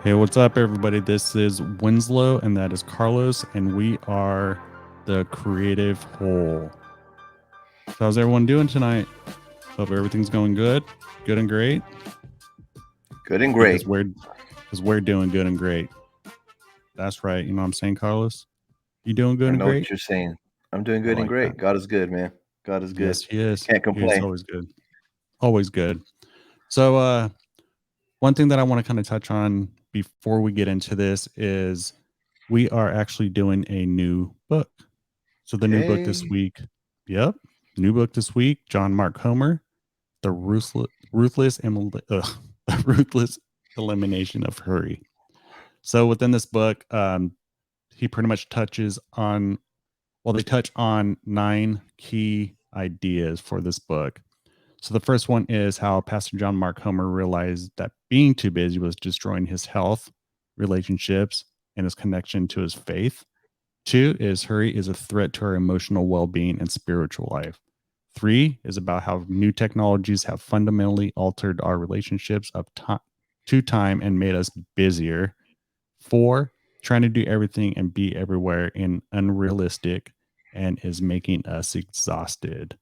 Hey, what's up, everybody? This is Winslow, and that is Carlos, and we are the Creative Whole. So how's everyone doing tonight? Hope everything's going good, good and great. Good and Because great. we're doing good and great. That's right. You know what I'm saying, Carlos? You doing good I and know great? what you're saying. I'm doing I good and like that. great. God is good, man. God is good. Yes, he is. Can't He is complain. always good. Always good. So, one thing that I want to kind of touch on before we get into this is we are actually doing a new book. So the new book this Yay. week, yep, new book this week, John Mark Comer, the the ruthless elimination of hurry. So within this book, he pretty much touches on, well, they touch on 9 key ideas for this book. So the first one is how Pastor John Mark Comer realized that being too busy was destroying his health, relationships, and his connection to his faith. 2 is hurry is a threat to our emotional well being and spiritual life. 3 is about how new technologies have fundamentally altered our relationships to time and made us busier. 4, trying to do everything and be everywhere in unrealistic and is making us exhausted.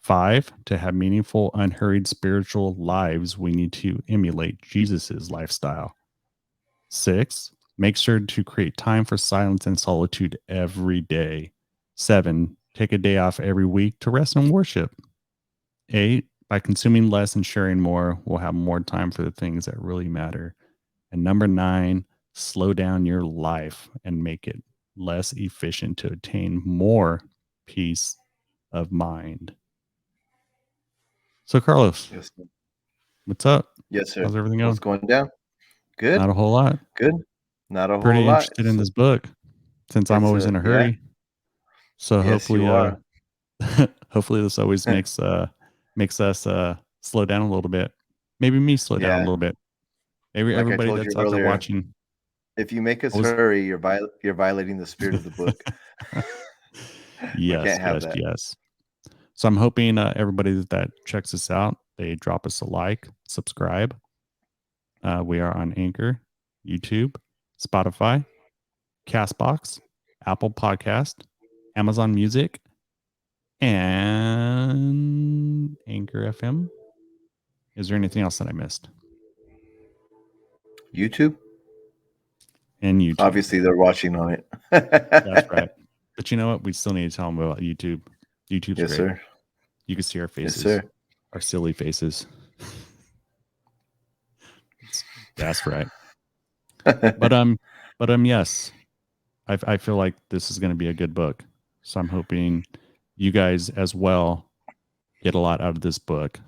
5, to have meaningful, unhurried spiritual lives, we need to emulate Jesus's lifestyle. 6, make sure to create time for silence and solitude every day. 7, take a day off every week to rest and worship. 8, by consuming less and sharing more, we'll have more time for the things that really matter. And number 9, slow down your life and make it less efficient to attain more peace of mind. So, Carlos, Yes, sir. what's up? Yes, sir. How's everything What's going? going down? Good. Not a whole lot. Good. Not a whole Pretty lot. interested in this book since I'm It's always a in a yeah. hurry. So Yes, you hopefully, are. hopefully this always makes us slow down a little bit. Maybe me slow down a Yeah. little bit. Maybe Like I everybody told you that's out there earlier, watching if you make us always. hurry, you're violating the spirit of the book. We Yes, can't have yes, that. yes. So I'm hoping everybody that checks us out, they drop us a like, subscribe. We are on Anchor, YouTube, Spotify, Castbox, Apple Podcast, Amazon Music, and Anchor FM. Is there anything else that I missed? YouTube? And YouTube. Obviously they're watching on it. That's right. But you know what? We still need to tell them about YouTube. YouTube's Yes, great. sir. You can see our Yes, faces, sir. our silly faces. That's right. But yes, I feel like this is going to be a good book. So I'm hoping you guys as well get a lot out of this book,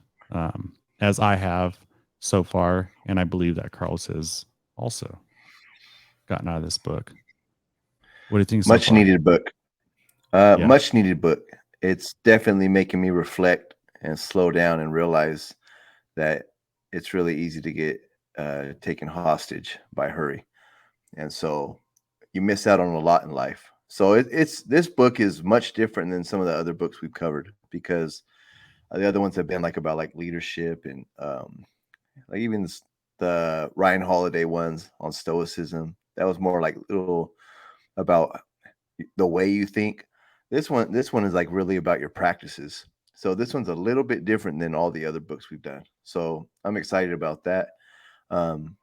as I have so far, and I believe that Carlos has also gotten out of this book. What do you think so Much far? needed book. Yeah, Much needed book. It's definitely making me reflect and slow down and realize that it's really easy to get taken hostage by hurry, and so you miss out on a lot in life. So it's this book is much different than some of the other books we've covered because the other ones have been like about like leadership and like even the Ryan Holiday ones on stoicism. That was more like little about the way you think. This one is like really about your practices. So this one's a little bit different than all the other books we've done. So I'm excited about that. Um,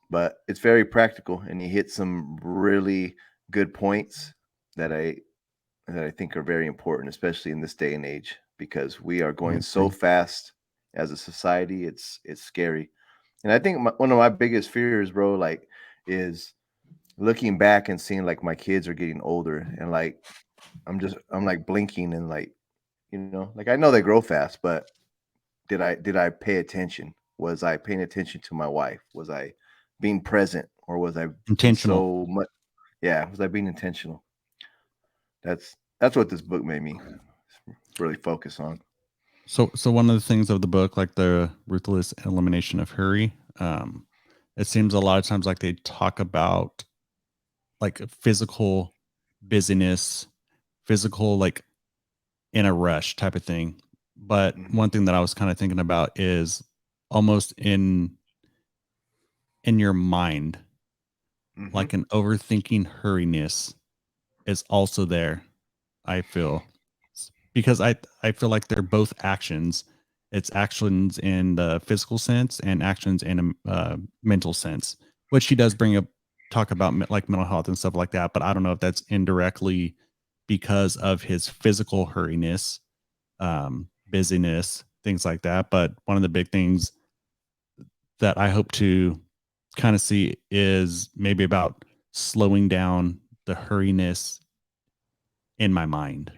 but it's very practical, and he hit some really good points that I think are very important, especially in this day and age, because we are I going so agree. fast as a society. It's scary, and I think one of my biggest fears, bro, like is looking back and seeing like my kids are getting older, and like I'm like blinking and like like I know they grow fast, but did I pay attention? Was I paying attention to my wife? Was I being present, or was I in Intentional. so much? Yeah, was I being intentional? That's what this book made me really focus on. So one of the things of the book, like the ruthless elimination of hurry, it seems a lot of times like they talk about like physical busyness, physical like in a rush type of thing. But Mhm. one thing that I was kind of thinking about is almost in in your mind, Mm-hmm. like an overthinking hurriness is also there. I feel because I feel like they're both actions. It's actions in the physical sense and actions in a mental sense, which he does bring up talk about like mental health and stuff like that. But I don't know if that's indirectly because of his physical hurriness, busyness, things like that. But one of the big things that I hope to kind of see is maybe about slowing down the hurriness in my mind.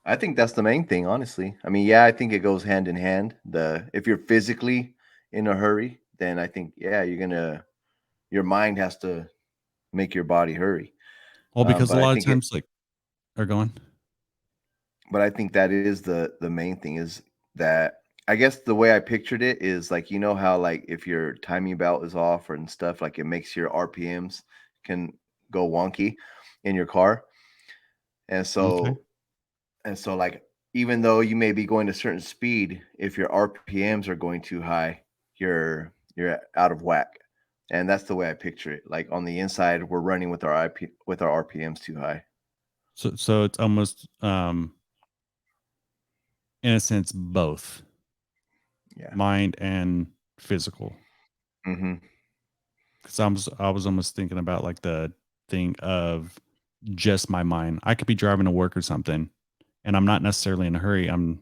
I think that's the main thing, honestly. I mean, yeah, I think it goes hand in hand. The If you're physically in a hurry, then I think yeah, your mind has to make your body hurry. Well, because But a lot of times, like, are going. I think that is the main thing is that I guess the way I pictured it is like you know how like if your timing belt is off or and stuff like it makes your RPMs can go wonky in your car, and Okay. like even though you may be going a certain speed, if your RPMs are going too high, you're out of whack, and that's the way I picture it. Like on the inside, we're running with our RPMs too high. So it's almost in a sense both Yeah. mind and physical. Hmm. Because I was almost thinking about like the thing of just my mind. I could be driving to work or something, and I'm not necessarily in a hurry. I'm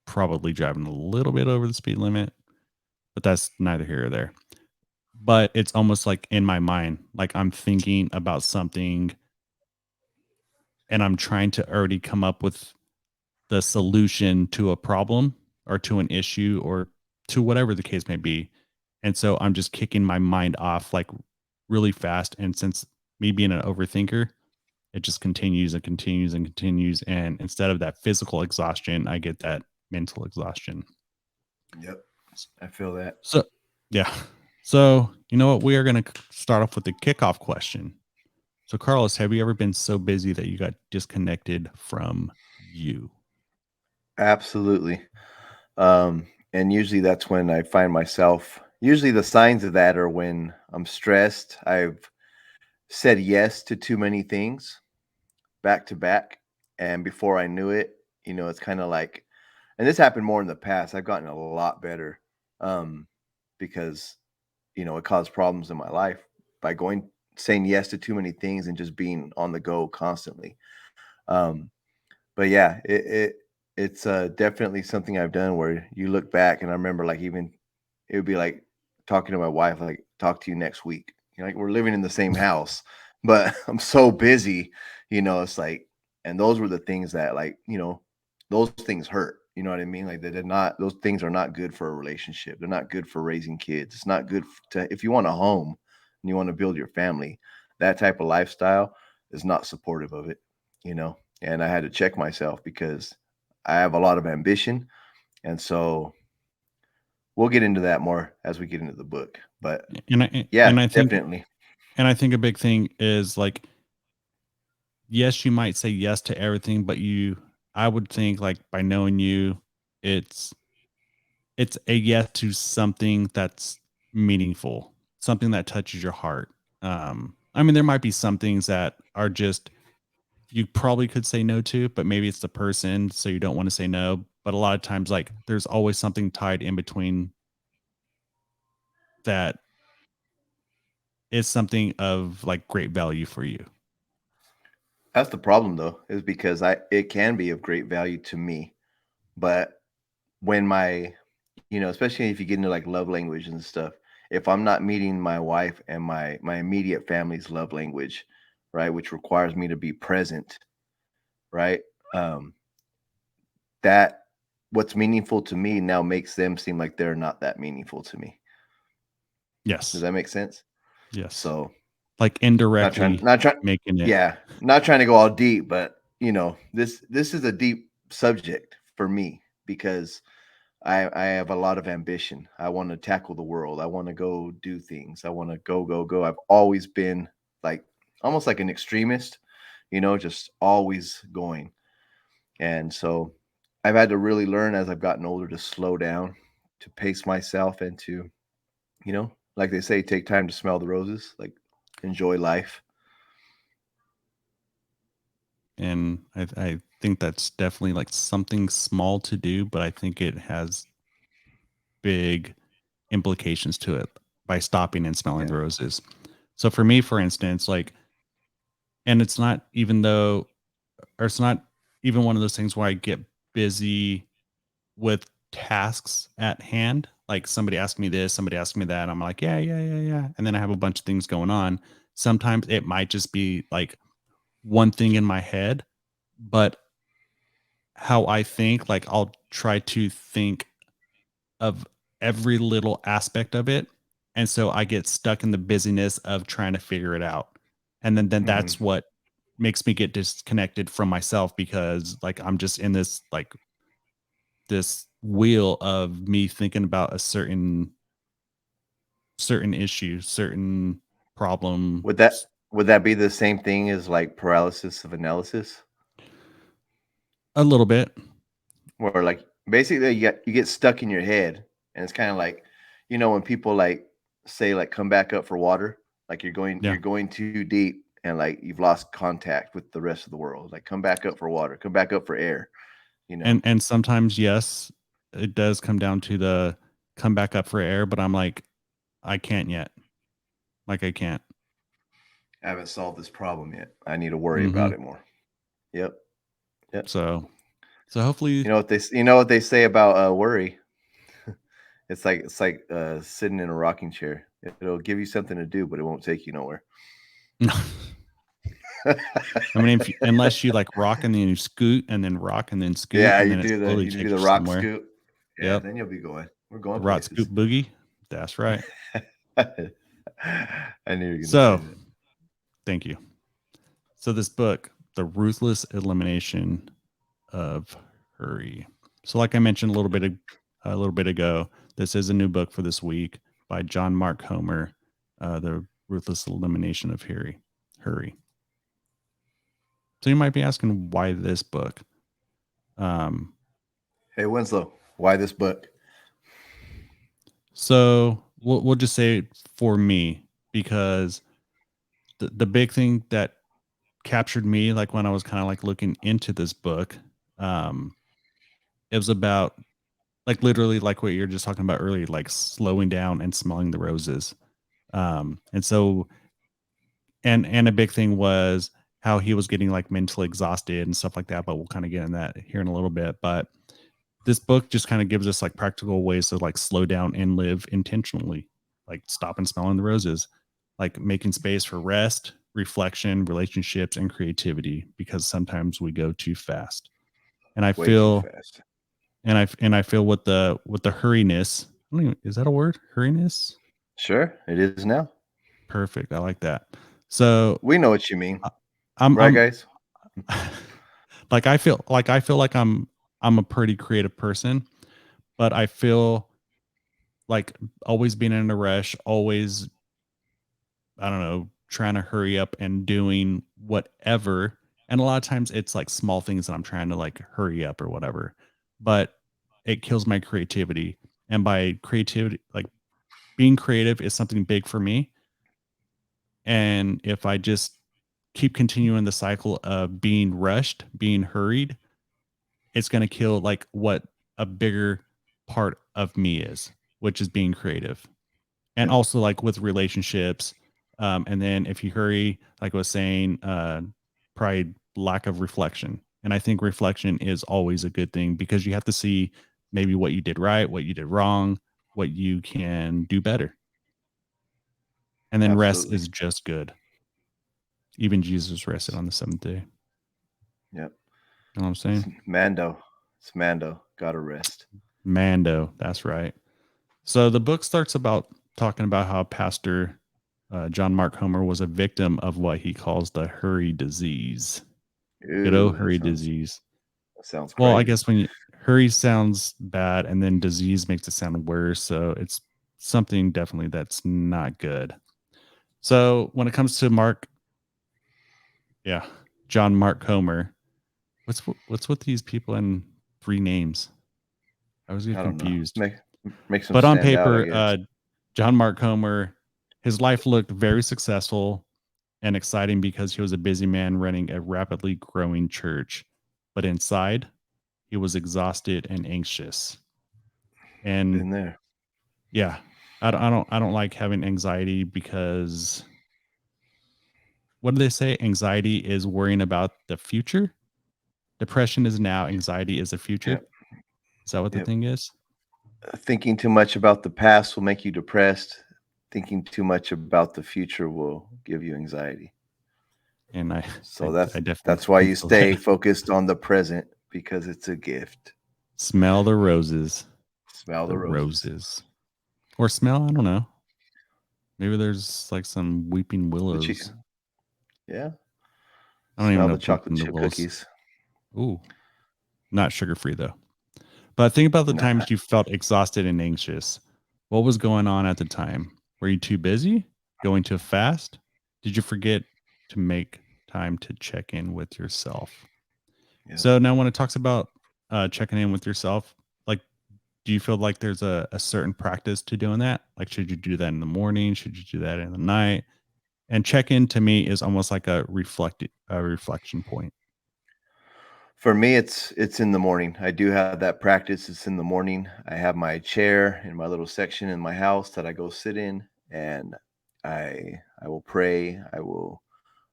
probably driving a little bit over the speed limit, but that's neither here or there. But it's almost like in my mind, like I'm thinking about something and I'm trying to already come up with the solution to a problem or to an issue or to whatever the case may be. And so I'm just kicking my mind off like really fast. And since me being an overthinker, it just continues and continues and continues. And instead of that physical exhaustion, I get that mental exhaustion. Yep. I feel that. So, yeah. So, you know what? We are going to start off with the kickoff question. So, Carlos, have you ever been so busy that you got disconnected from you? Absolutely. And usually that's when I find myself. Usually the signs of that are when I'm stressed. I've said yes to too many things back to back, and before I knew it, it's kind of like, and this happened more in the past. I've gotten a lot better, um, because it caused problems in my life by going saying yes to too many things and just being on the go constantly. Um, but yeah, it's definitely something I've done where you look back and I remember like even it would be like talking to my wife, like talk to you next week. Like we're living in the same house, but I'm so busy, it's like, and those were the things that like, those things hurt. You know what I mean? Like they did not, those things are not good for a relationship. They're not good for raising kids. It's not good to, if you want a home and you want to build your family, that type of lifestyle is not supportive of it, you know? And I had to check myself because I have a lot of ambition. And so we'll get into that more as we get into the book. But And I yeah, and I think definitely. and I think a big thing is like yes, you might say yes to everything, but I would think like by knowing you, it's it's a yes to something that's meaningful, something that touches your heart. I mean, there might be some things that are just you probably could say no to, but maybe it's the person, so you don't want to say no. But a lot of times, like there's always something tied in between that is something of like great value for you. That's the problem though, is because it can be of great value to me. But when especially if you get into like love language and stuff, if I'm not meeting my wife and my immediate family's love language, right, which requires me to be present, right? Um, that what's meaningful to me now makes them seem like they're not that meaningful to me. Does Yes. that make sense? Yes. So Like not trying, indirectly not trying, making it. yeah, not trying to go all deep, but this is a deep subject for me because I have a lot of ambition. I want to tackle the world. I want to go do things. I want to go. I've always been like almost like an extremist, just always going. And so I've had to really learn as I've gotten older to slow down, to pace myself, and to, like they say, take time to smell the roses. Like enjoy life. And I think that's definitely like something small to do, but I think it has big implications to it by stopping and smelling the Yeah. roses. So for me, for instance, like, and it's not even though, or it's not even one of those things where I get busy with tasks at hand. Like somebody asked me this, somebody asked me that. I'm like, yeah, yeah, yeah, yeah. And then I have a bunch of things going on. Sometimes it might just be like one thing in my head, but how I think, like I'll try to think of every little aspect of it. And so I get stuck in the busyness of trying to figure it out. And then Hmm. that's what makes me get disconnected from myself because like I'm just in this like this wheel of me thinking about a certain issue, certain problem. Would that be the same thing as like paralysis of analysis? A little bit. Where like basically you get stuck in your head, and it's kind of like, when people like say like come back up for water, like Yeah. you're going too deep and like you've lost contact with the rest of the world. Like come back up for water, come back up for air, you know. And sometimes yes, it does come down to the come back up for air, but I'm like, I can't yet. Like I can't. I haven't solved this problem yet. I need to worry Mm-hmm. about it more. Yep. Yep. So hopefully, You know what they say about worry? It's like sitting in a rocking chair. It'll give you something to do, but it won't take you nowhere. I mean, unless you like rock and then you scoot and then rock and then scoot Yeah, and then it slowly you do takes the you rock somewhere. scoop. Yeah, Yep. then you'll be going. We're The going rot places. scoop boogie. That's right. I knew you were going to say So that. thank you. So this book, The Ruthless Elimination of Hurry. So like I mentioned a little bit ago, this is a new book for this week by John Mark Homer, The Ruthless Elimination of Hurry. Hurry. So you might be asking why this book. Um, Hey, Winslow, why this book? so we'll just say for me because the big thing that captured me, like when I was kind of like looking into this book, um, it was about like literally like what you're just talking about earlier, like slowing down and smelling the roses. And so and a big thing was how he was getting like mentally exhausted and stuff like that. But we'll kind of get in that here in a little bit. But this book just kind of gives us like practical ways to like slow down and live intentionally, like stop and smelling the roses, like making space for rest, reflection, relationships, and creativity, because sometimes we go too fast. And I Way too feel fast. and I feel with the hurriness. I don't even, is that a word? Hurriness? Sure, it is now. Perfect. I like that. So We know what you mean, I- right, I'm guys? like I feel like I'm a pretty creative person, but I feel like always being in a rush, always I don't know, trying to hurry up and doing whatever. And a lot of times it's like small things that I'm trying to like hurry up or whatever. But it kills my creativity. And by creativity, like being creative is something big for me. And if I just keep continuing the cycle of being rushed, being hurried, it's going to kill like what a bigger part of me is, which is being creative. And Yep, also like with relationships. And then if you hurry, like I was saying, probably lack of reflection. And I think reflection is always a good thing because you have to see maybe what you did right, what you did wrong, what you can do better. And then rest absolutely. is just good. Even Jesus rested on the seventh day. Yep. You know what I'm It's saying? Mando. It's Mando. Gotta rest. Mando, that's right. So the book starts about talking about how Pastor John Mark Homer was a victim of what he calls the hurry disease. Good old Ooh, hurry disease. that sounds Well, I crazy. guess when you hurry sounds bad and then disease makes it sound worse. So it's something definitely that's not good. So when it comes to Mark, yeah, John Mark Homer, what's with these people and three names? I was get I don't know. confused. Make them But on stand out, I paper, guess. John Mark Comer, his life looked very successful and exciting because he was a busy man running a rapidly growing church. But inside, he was exhausted and anxious. And Been there. yeah, I don't like having anxiety because what do they say? Anxiety is worrying about the future. Depression is now, anxiety is the future. Yep. Is that what the Yep. thing is? Thinking too much about the past will make you depressed. Thinking too much about the future will give you anxiety. And So I that's definitely why can you feel stay that. focused on the present because it's a gift. Smell the roses. Smell The the roses. roses. Or smell, I don't know. Maybe there's like some weeping The willows. yeah. I don't even Smell know the if chocolate weeping chip willows. cookies. Ooh, not sugar free though. But think about the Nah. times you felt exhausted and anxious. What was going on at the time? Were you too busy? Going too fast? Did you forget to make time to check in with yourself? Yep. So now when it talks about checking in with yourself, like, do you feel like there's a certain practice to doing that? Like, should you do that in the morning? Should you do that in the night? And check in to me is almost like a reflection point. For me, it's in the morning. I do have that practice. It's in the morning. I have my chair in my little section in my house that I go sit in, and I will pray. I will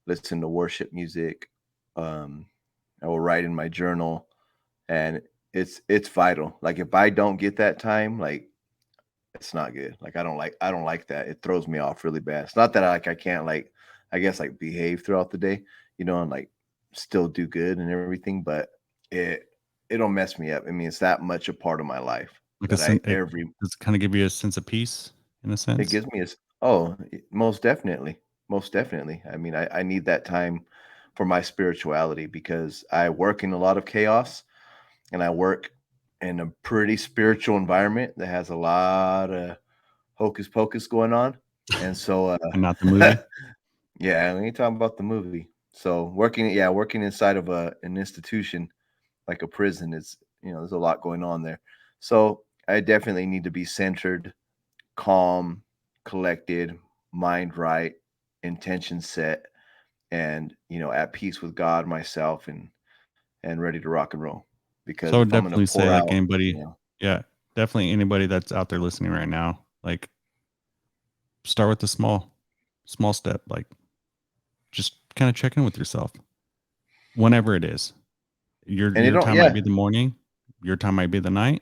listen to worship music. Um, I will write in my journal, and it's vital. Like if I don't get that time, like it's not good. Like I don't like that. It throws me off really bad. It's not that I can't like I guess like behave throughout the day, and like still do good and everything, but it it'll mess me up. I mean, it's that much a part of my life Like a that I sense, every does it kind of give you a sense of peace in a it sense? gives me is oh most definitely. Most definitely. I mean, I need that time for my spirituality because I work in a lot of chaos and I work in a pretty spiritual environment that has a lot of hocus pocus going on. And so, And not the movie? yeah, we ain't talking about the movie. So working inside of an institution like a prison is, there's a lot going on there. So I definitely need to be centered, calm, collected, mind right, intention set, and at peace with God, myself, and ready to rock and roll. So I Because would if I'm gonna definitely say pour like out, anybody, yeah, definitely anybody that's out there listening right now, like start with the small step, like just kind of check in with yourself whenever it is. and it Your don't, time might yeah, be the morning, your time might be the night,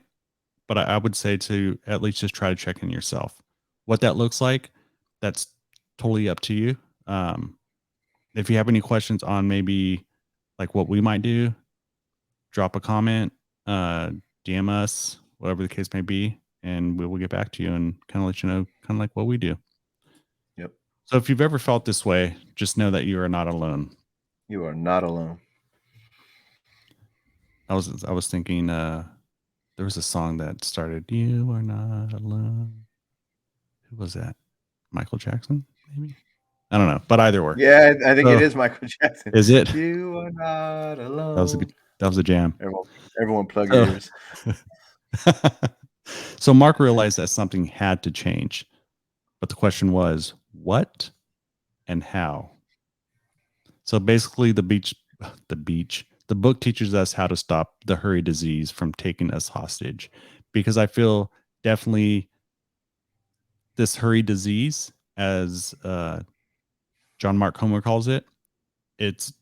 but I would say to at least just try to check in yourself. What that looks like, that's totally up to you. Um, if you have any questions on maybe like what we might do, drop a comment, DM us, whatever the case may be, and we will get back to you and kind of let you know kind of like what we do. yep, So if you've ever felt this way, just know that you are not alone. you are not alone. I was thinking there was a song that started "You Are Not Alone." Who was that? Michael Jackson, maybe? I don't know, but either way. Yeah, I think it So is Michael Jackson. is it? You are not That was a alone. good, that was a jam. Everyone, everyone, plug your So ears. so Mark realized that something had to change, but the question was what and how. So basically, the book teaches us how to stop the hurry disease from taking us hostage, because I feel definitely this hurry disease, as John Mark Comer calls it, it's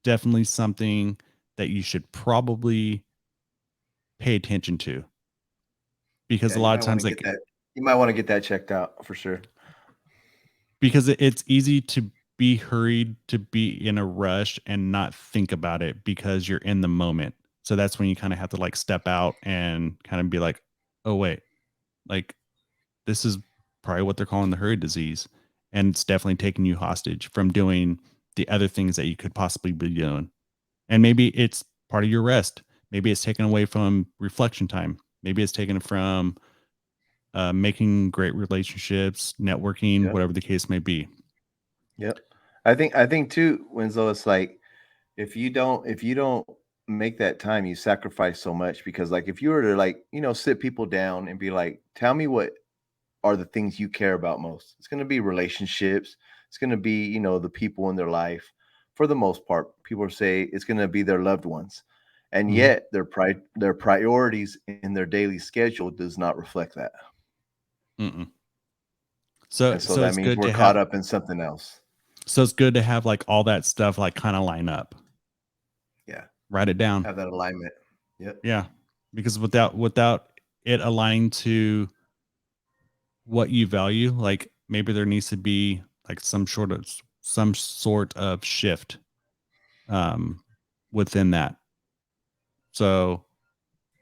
definitely something that you should probably pay attention to, because Yeah, a you lot of might want times to get like that. You might want to get that checked out for sure. because it's easy to be hurried, to be in a rush and not think about it because you're in the moment. So that's when you kind of have to like step out and kind of be like, oh wait, like this is probably what they're calling the hurry disease, and it's definitely taking you hostage from doing the other things that you could possibly be doing. And maybe it's part of your rest, maybe it's taken away from reflection time, maybe it's taken from making great relationships, networking, Yep. whatever the case may be. Yep. I think too, Winslow, it's like if you don't make that time, you sacrifice so much because like if you were to like, sit people down and be like, tell me are the things you care about most. It's going to be relationships. It's going to be, the people in their life. For the most part, people say it's going to be their loved ones. And Mhm. yet their priorities in their daily schedule does not reflect that. Mm-mm. So And so so that it's means good we're to caught have up in something else. so it's good to have like all that stuff like kind of line up. Yeah. Write it down. Have that alignment. Yep. Yeah. Because without it aligning to what you value, like maybe there needs to be like some sort of shift um within that. So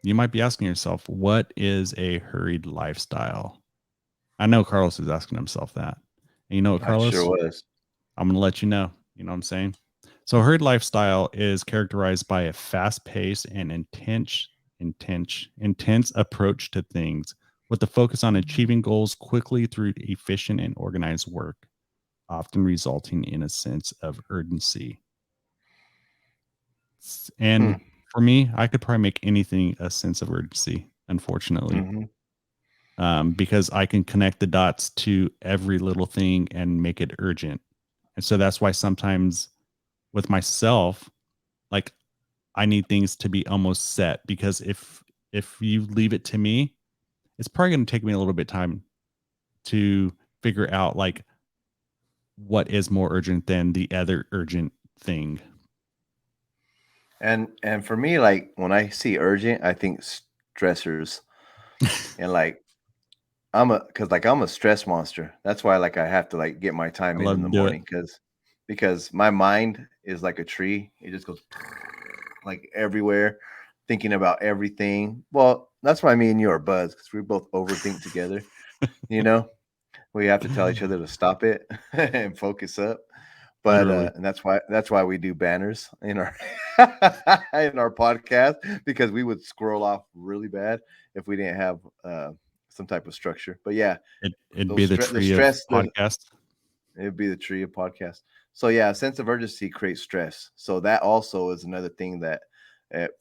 you might be asking yourself, what is a hurried lifestyle? I know Carlos is asking himself that. And you know what, I sure Carlos? was. I'm going to let you know. You know what I'm saying? So, a hurried lifestyle is characterized by a fast pace and intense approach to things with the focus on achieving goals quickly through efficient and organized work, often resulting in a sense of urgency. And Hmm. for me, I could probably make anything a sense of urgency, unfortunately, Mm-hmm. because I can connect the dots to every little thing and make it urgent. And so that's why sometimes with myself, like I need things to be almost set because if you leave it to me, it's probably going to take me a little bit of time to figure out like what is more urgent than the other urgent thing. And for me, like when I see urgent, I think stressors. And like I'm a stress monster. That's why like I have to like get my I time love in to the do it. morning because my mind is like a tree. It just goes like everywhere, thinking about everything. Well, that's why me and you are buds because we both overthink together. You know, we have to tell each other to stop it and focus up. But Literally. and that's why we do banners in our in our podcast because we would scroll off really bad if we didn't have some type of structure. But yeah, It'd be the the tree of stress, podcasts. it'd be the tree of podcast. So yeah, a sense of urgency creates stress. So that also is another thing that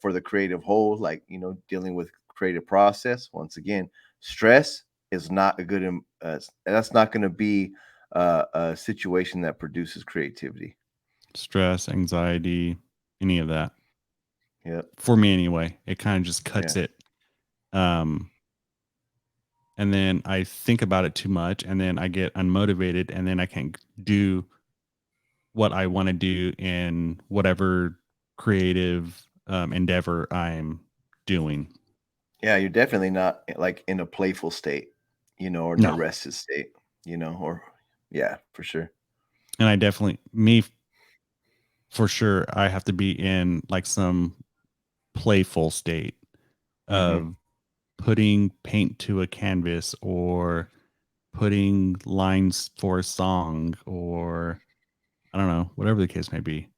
for the creative whole, like dealing with creative process. Once again, stress is not a good. That's not going to be a situation that produces creativity. Stress, anxiety, any of that. Yep. For me anyway, it kind of just cuts Yeah. it. Um, and then I think about it too much, and then I get unmotivated, and then I can't do what I want to do in whatever creative endeavor I'm doing. Yeah, you're definitely not like in a playful state, or in a No, rested state, or yeah, for sure. and I definitely me for sure. I have to be in like some playful state Hmm. of putting paint to a canvas or putting lines for a song or I don't know, whatever the case may be.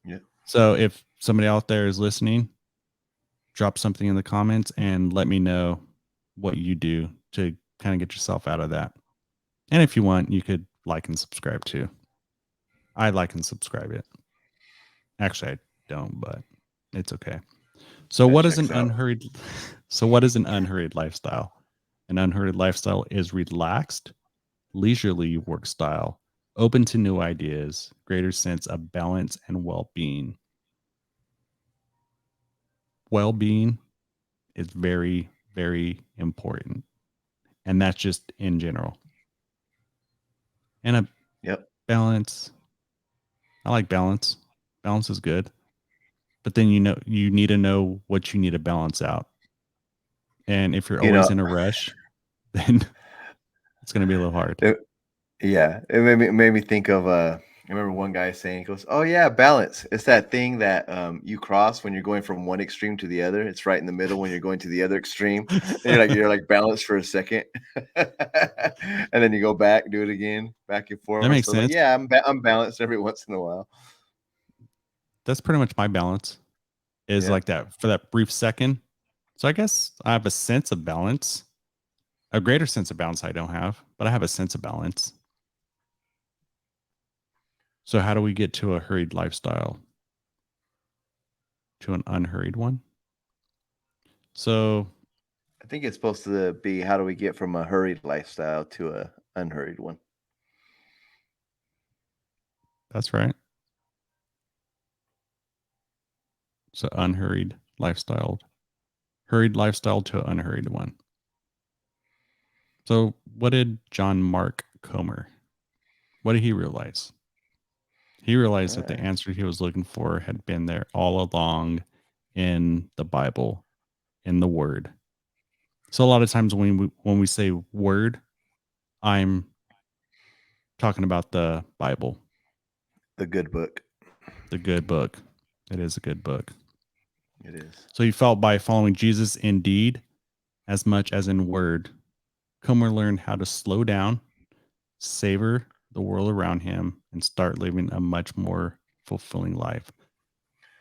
Yeah. So if somebody out there is listening, drop something in the comments and let me know what you do to kind of get yourself out of that. And if you want, you could like and subscribe too. I like and subscribe it. Actually, I don't, but it's okay. So That what is an checks out. unhurried so what is an unhurried lifestyle? An unhurried lifestyle is relaxed, leisurely work style, open to new ideas, greater sense of balance and well-being. Well-being is very, very important. And that's just in general. And a Yep. balance. I like balance. Balance is good. But then you need to know what you need to balance out. And if you're You always know, in a rush, then it's going to be a little hard. it, yeah, it made me think of I remember one guy saying, he goes, "Oh yeah, balance. It's that thing that you cross when you're going from one extreme to the other. It's right in the middle when you're going to the other extreme. And you're like balanced for a second, and then you go back, do it again, back and That forth. makes So like, sense. yeah, I'm balanced every once in a while. That's pretty much my balance is Yeah. like that for that brief second. So I guess I have a sense of balance, a greater sense of balance I don't have, but I have a sense of balance. So how do we get to a hurried lifestyle? To an unhurried one? So think it's supposed to be how do we get from a hurried lifestyle to a unhurried one. That's right. So hurried lifestyle to unhurried one. So what did John Mark Comer, what did he realize? He realized that the Uh, answer he was looking for had been there all along in the Bible, in the Word. So a lot of times when we say Word, I'm talking about the Bible, the good book. the good book. It is a good book. It is. So he felt by following Jesus in deed as much as in word, Comer learned how to slow down, savor the world around him, and start living a much more fulfilling life.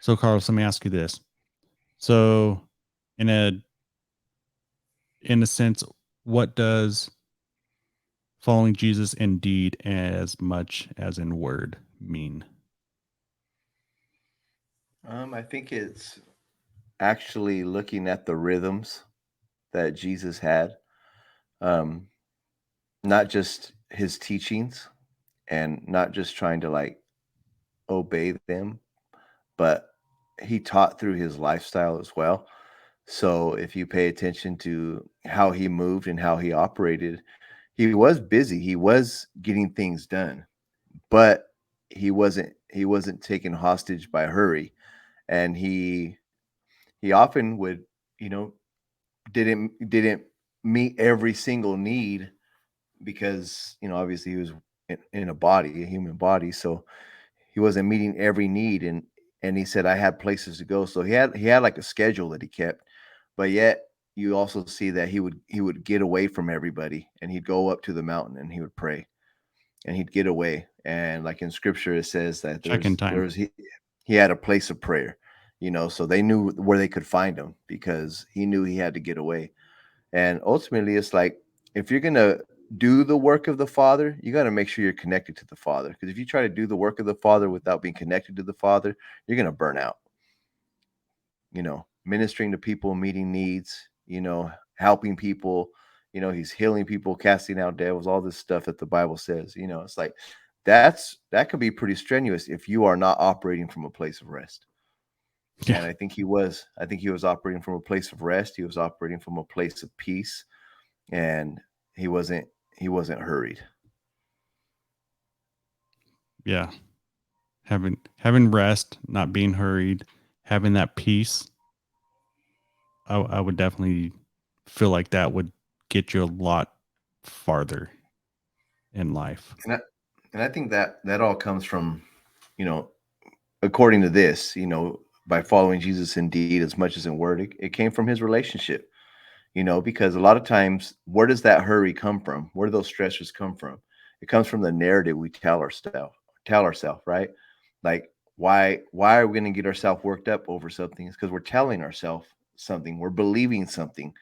So, Carlos, let me ask you this. So, in a sense, what does following Jesus in deed as much as in word mean? I think it's actually looking at the rhythms that Jesus had, um, not just his teachings and not just trying to like obey them, but he taught through his lifestyle as well. So if you pay attention to how he moved and how he operated, he was busy. He was getting things done, but he wasn't taken hostage by hurry. And he often would, you know, didn't meet every single need because, obviously he was in a body, a human body. So he wasn't meeting every need, and he said I had places to go. So he had like a schedule that he kept, but yet you also see that he would get away from everybody and he'd go up to the mountain and he would pray and he'd get away. And like in scripture it says that Check in time. he had a place of prayer, so they knew where they could find him because he knew he had to get away. And ultimately, it's like if you're gonna do the work of the Father, you got to make sure you're connected to the Father. Because if you try to do the work of the Father without being connected to the Father, you're gonna burn out. Ministering to people, meeting needs, helping people. He's healing people, casting out devils, all this stuff that the Bible says. It's like that could be pretty strenuous if you are not operating from a place of rest. Yeah. And I think he was. I think he was operating from a place of rest. He was operating from a place of peace, and he wasn't he wasn't hurried. Yeah. Having rest, not being hurried, having that peace. I would definitely feel like that would get you a lot farther in life. And I think that all comes from, you know, according to this, by following Jesus in deed as much as in word, it came from his relationship. Because a lot of times, where does that hurry come from? Where do those stressors come from? It comes from the narrative we tell ourselves, right? Like why are we going to get ourselves worked up over something? It's because we're telling ourselves something. We're believing something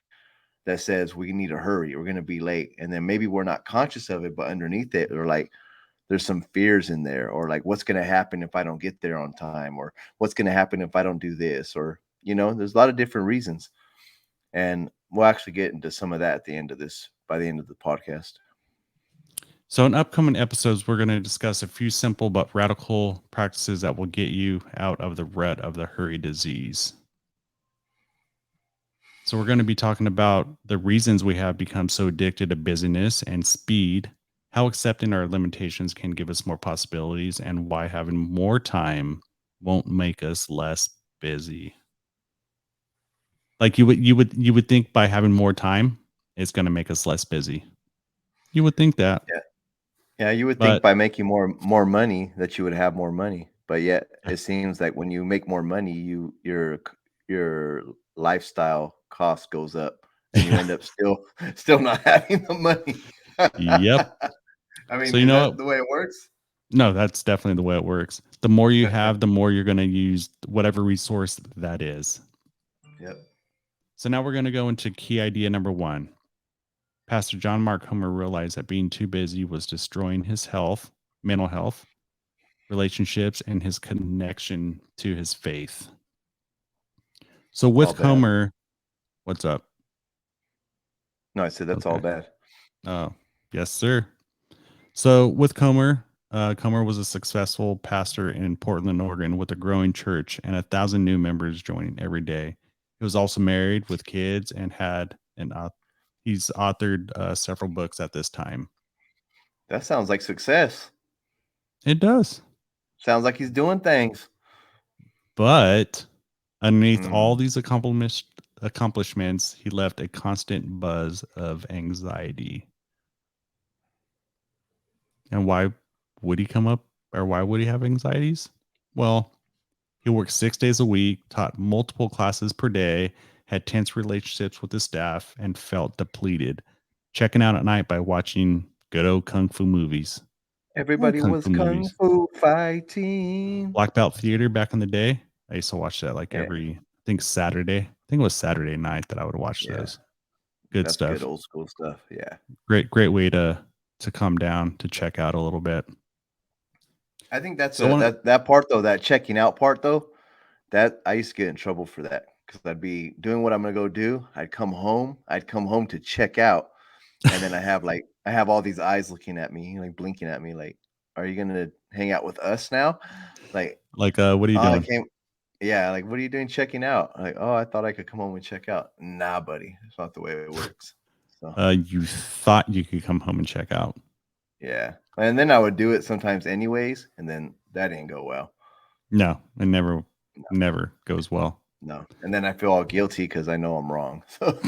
that says we need to hurry. We're going to be late, and then maybe we're not conscious of it, but underneath it, or like there's some fears in there, or like what's going to happen if I don't get there on time, or what's going to happen if I don't do this, or there's a lot of different reasons. And we'll actually get into some of that at the end of this, by the end of the podcast. So, in upcoming episodes, we're going to discuss a few simple but radical practices that will get you out of the rut of the hurry disease. So, we're going to be talking about the reasons we have become so addicted to busyness and speed, how accepting our limitations can give us more possibilities, and why having more time won't make us less busy. Like you would think by having more time, it's going to make us less busy. You would think that, Yeah. Yeah, you would think but by making more money that you would have more money, but yet it seems like when you make more money, your lifestyle cost goes up, and you yeah, end up still not having the money. yep. I mean, So you is know that what? the way it works? No, that's definitely the way it works. The more you have, the more you're going to use whatever resource that is. Yep. So now we're going to go into key idea number one. Pastor John Mark Homer realized that being too busy was destroying his health, mental health, relationships, and his connection to his faith. So It's all with bad. Homer, what's up? No, I said that's all Okay. bad. Oh, yes, sir. So with Comer, Comer was a successful pastor in Portland, Oregon, with a growing church and 1,000 new members joining every day. He was also married with kids and had he's authored several books at this time. That sounds like success. It does. Sounds like he's doing things. But underneath all Mm. these accomplishments, he left a constant buzz of anxiety. And why would he come up, or why would he have anxieties? Well, he worked 6 days a week, taught multiple classes per day, had tense relationships with his staff, and felt depleted, checking out at night by watching good old kung fu movies. I like Everybody kung was fu kung movies. fu fighting. Black Belt Theater back in the day. I used to watch that like Yeah, every, I think Saturday. I think it was Saturday night that I would watch yeah. those. Good That's good stuff. old school stuff. Yeah. Great way to come down to check out a little bit. I think that's So a one, that part though, that checking out part though, that I used to get in trouble for that because I'd be doing what I'm gonna go do. I'd come home to check out, and then I have all these eyes looking at me, like blinking at me, like, "Are you gonna hang out with us now?" Like, like, what are you "Oh, I doing? came." Yeah, like, "What are you doing checking out?" Like, "Oh, I thought I could come home and check out." Nah, buddy, it's not the way it works. So You thought you could come home and check out. yeah, and then I would do it sometimes anyways, and then that didn't go well. No, it never goes well. No, and then I feel all guilty because I know I'm wrong, so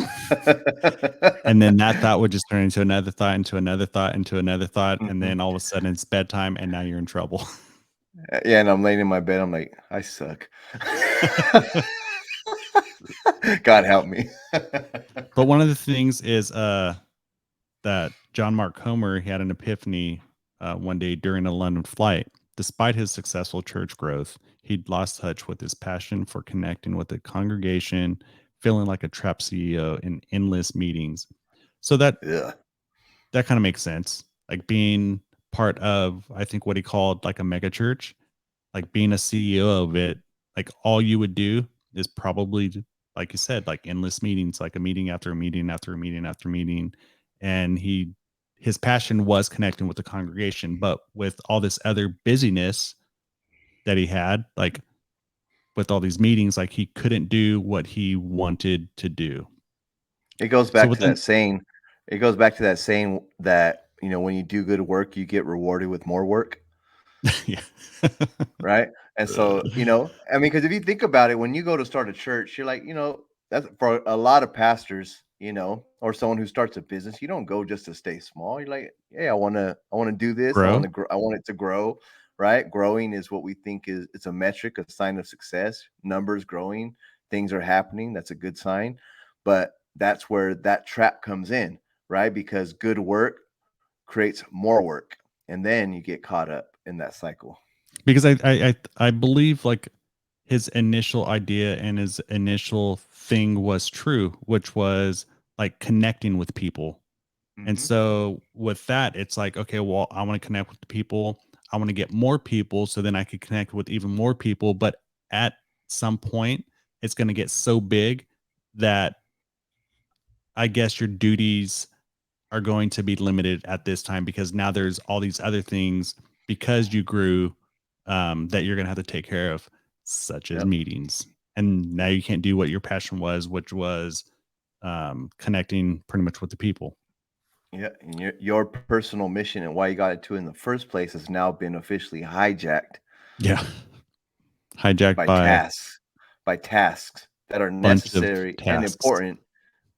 And then that thought would just turn into another thought, into another thought, into another thought, and Mhm. then all of a sudden it's bedtime, and now you're in trouble. Yeah, and I'm laying in my bed, I'm like, "I suck." God help me. But one of the things is that John Mark Comer, he had an epiphany one day during a London flight. Despite his successful church growth, he'd lost touch with his passion for connecting with the congregation, feeling like a trapped CEO in endless meetings. So Ugh. that kind of makes sense. Like being part of, I think what he called like a mega church, like being a CEO of it, like all you would do is probably, like you said, like endless meetings, like a meeting after a meeting after a meeting after a meeting. And his passion was connecting with the congregation, but with all this other busyness that he had, like with all these meetings, like he couldn't do what he wanted to do. It goes So back to within, that saying it goes back to that saying that, when you do good work, you get rewarded with more work. yeah. Right? And so, I mean, because if you think about it, when you go to start a church, you're like, that's for a lot of pastors, or someone who starts a business, you don't go just to stay small. You're like, hey, I want to do this. Grow. I want it to grow, right? Growing is what we think is it's a metric, a sign of success. Numbers growing, things are happening. That's a good sign. But that's where that trap comes in, right? Because good work creates more work. And then you get caught up in that cycle. Because I believe like his initial idea and his initial thing was true, which was like connecting with people. And Mhm. so with that, it's like, okay, well, I want to connect with the people. I want to get more people so then I could connect with even more people. But at some point, it's going to get so big that I guess your duties are going to be limited at this time because now there's all these other things because you grew that you're going to have to take care of, such as Yep. meetings. And now you can't do what your passion was, which was connecting pretty much with the people. Yeah, and your personal mission and why you got into it in the first place has now been officially hijacked Yeah. Hijacked by by a tasks that are bunch of necessary and tasks important,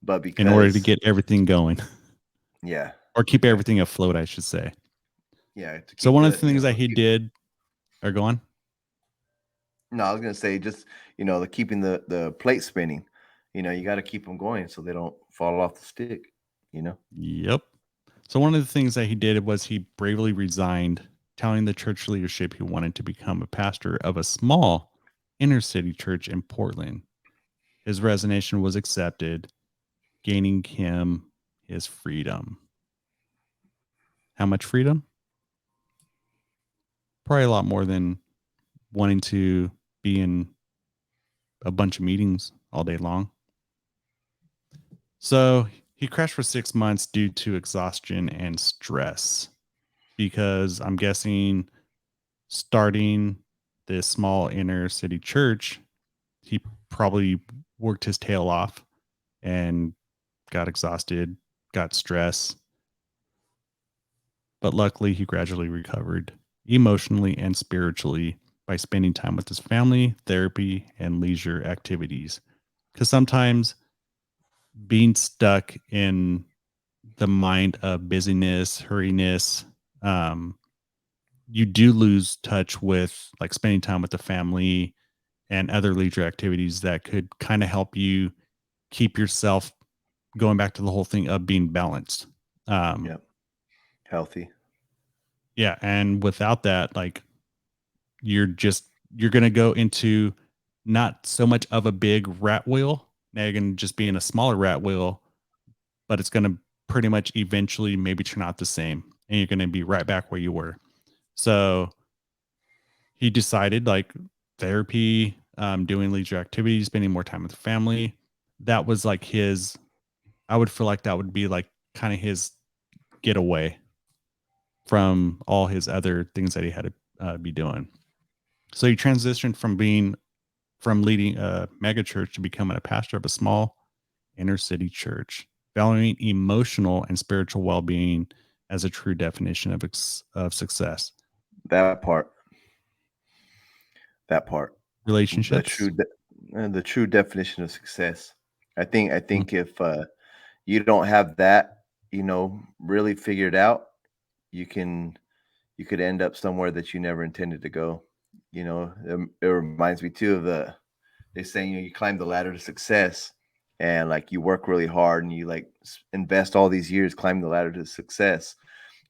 but in order to because get everything going yeah, or keep yeah, everything afloat, I should say. yeah, to So keep one of the the things that the he did, or go on. no, I was gonna say just the keeping the plate spinning. You got to keep them going so they don't fall off the stick. You know. Yep. So one of the things that he did was he bravely resigned, telling the church leadership he wanted to become a pastor of a small inner city church in Portland. His resignation was accepted, gaining him his freedom. How much freedom? Probably a lot more than wanting to be in a bunch of meetings all day long. So he crashed for 6 months due to exhaustion and stress. Because I'm guessing starting this small inner city church, he probably worked his tail off and got exhausted, got stressed. But luckily, he gradually recovered emotionally and spiritually by spending time with his family, therapy, and leisure activities. Because sometimes being stuck in the mind of busyness, hurriness, um, you do lose touch with like spending time with the family and other leisure activities that could kind of help you keep yourself going back to the whole thing of being balanced. Um, Yep. Healthy. yeah. And without that, like you're going to go into not so much of a big rat wheel. Now you're going to just be in a smaller rat wheel, but it's going to pretty much eventually maybe turn out the same. And you're going to be right back where you were. So he decided like therapy, doing leisure activities, spending more time with the family. That was like his, I would feel like that would be like kind of his getaway from all his other things that he had to be doing. So he transitioned from leading a mega church to becoming a pastor of a small inner city church, valuing emotional and spiritual well being as a true definition of success. That part. That part. The Relationships. true the true definition of success. I Mm. think if you don't have that, really figured out, you can you could end up somewhere that you never intended to go. It reminds me too of they saying you climb the ladder to success, and like you work really hard and you like invest all these years climbing the ladder to success,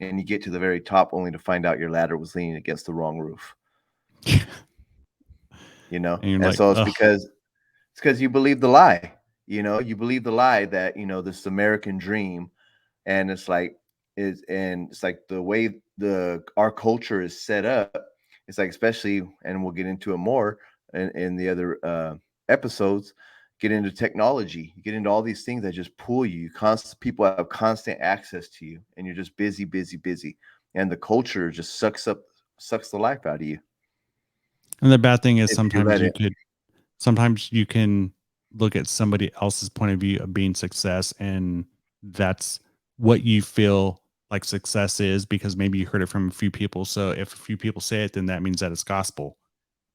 and you get to the very top only to find out your ladder was leaning against the wrong roof. And you're And like, so oh, it's because you believe the lie. You believe the lie that this American dream, and it's like the way the our culture is set up. It's like, especially, and we'll get into it more in the other episodes. Get into technology, you get into all these things that just pull you. People have constant access to you, and you're just busy, busy, busy, and the culture just sucks the life out of you and the bad thing is if you let it. sometimes you can look at somebody else's point of view of being success, and that's what you feel like success is because maybe you heard it from a few people. So if a few people say it, then that means that it's gospel,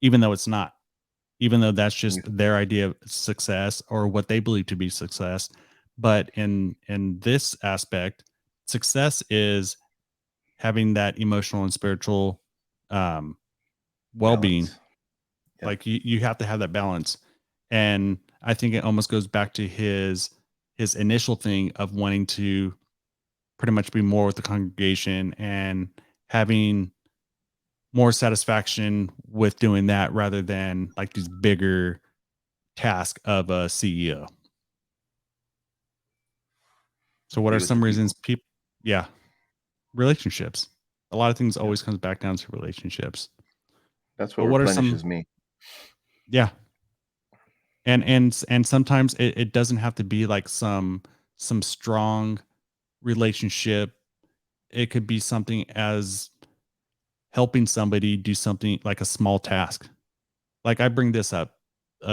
even though it's not, even though that's just their idea of success or what they believe to be success. But in this aspect, success is having that emotional and spiritual um, well-being. Balance. Yep. Like you have to have that balance. And I think it almost goes back to his initial thing of wanting to pretty much be more with the congregation and having more satisfaction with doing that rather than like these bigger task of a CEO. So what Be are with the some reasons people. people, yeah, relationships. A lot of things Yep. always comes back down to relationships. That's what But what are some, replenishes me. yeah, and sometimes it doesn't have to be like some strong relationship. It could be something as helping somebody do something like a small task. Like I bring this up